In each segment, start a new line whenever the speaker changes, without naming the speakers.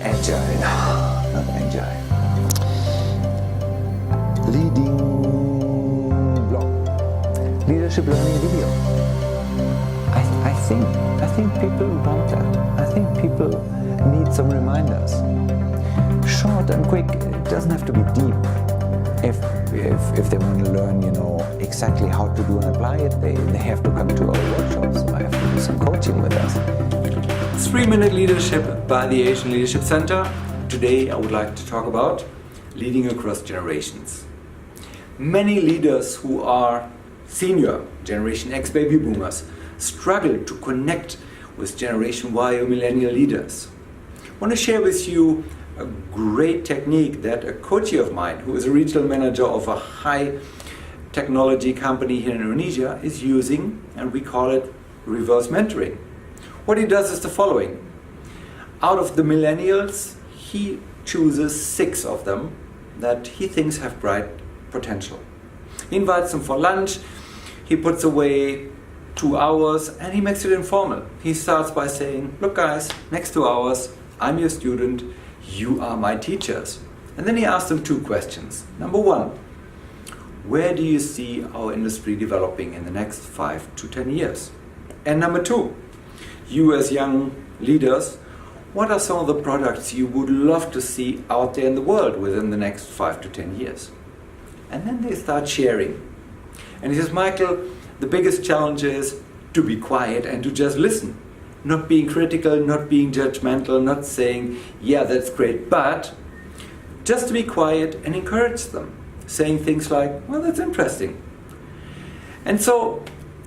agile, not agile. Leading blog, leadership learning video. I think people want that. I think people need some reminders. Short and quick, it doesn't have to be deep. If they want to learn, exactly how to do and apply it, they have to come to our workshops or have to do some coaching with us.
3-Minute Leadership by the Asian Leadership Center. Today I would like to talk about leading across generations. Many leaders who are senior, Generation X baby boomers, struggle to connect with Generation Y or millennial leaders. I want to share with you a great technique that a coach of mine, who is a regional manager of a high technology company here in Indonesia, is using, and we call it reverse mentoring. What he does is the following. Out of the millennials, he chooses 6 of them that he thinks have bright potential. He invites them for lunch, he puts away 2 hours, and he makes it informal. He starts by saying, look guys, next 2 hours, I'm your student, you are my teachers. And then he asks them 2 questions. Number 1, where do you see our industry developing in the next 5 to 10 years? And number 2, you as young leaders, what are some of the products you would love to see out there in the world within the next 5 to 10 years? And then they start sharing. And he says, Michael, the biggest challenge is to be quiet and to just listen. Not being critical, not being judgmental, not saying, yeah, that's great, but just to be quiet and encourage them. Saying things like, well, that's interesting. And so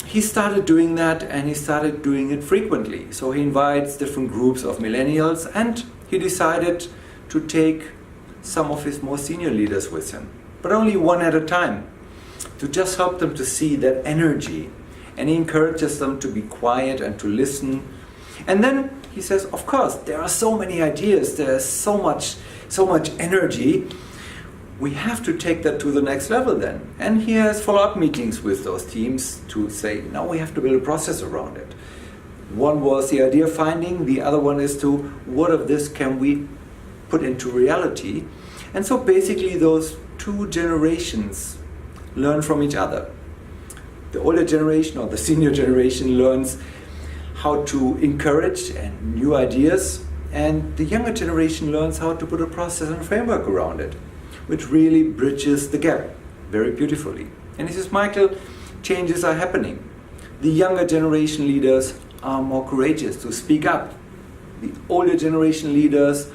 he started doing that, and he started doing it frequently. So he invites different groups of millennials, and he decided to take some of his more senior leaders with him, but only one at a time, to just help them to see that energy. And he encourages them to be quiet and to listen. And then he says, of course, there are so many ideas, there's so much energy. We have to take that to the next level then. And he has follow-up meetings with those teams to say, now we have to build a process around it. One was the idea finding, the other one is to, what of this can we put into reality? And so basically those 2 generations learn from each other. The older generation or the senior generation learns how to encourage and new ideas, and the younger generation learns how to put a process and framework around it, which really bridges the gap very beautifully. And he says, Michael, changes are happening. The younger generation leaders are more courageous to speak up. The older generation leaders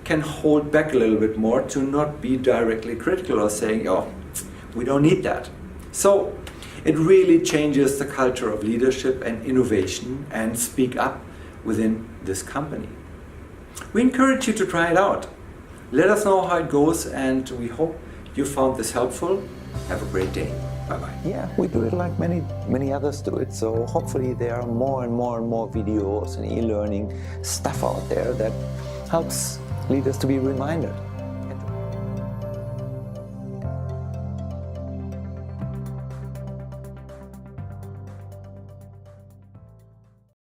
can hold back a little bit more to not be directly critical or saying, oh, we don't need that. So it really changes the culture of leadership and innovation and speak up within this company. We encourage you to try it out. Let us know how it goes, and we hope you found this helpful. Have a great day. Bye-bye.
Yeah, we do it like many others do it. So hopefully there are more and more videos and e-learning stuff out there that helps leaders to be reminded.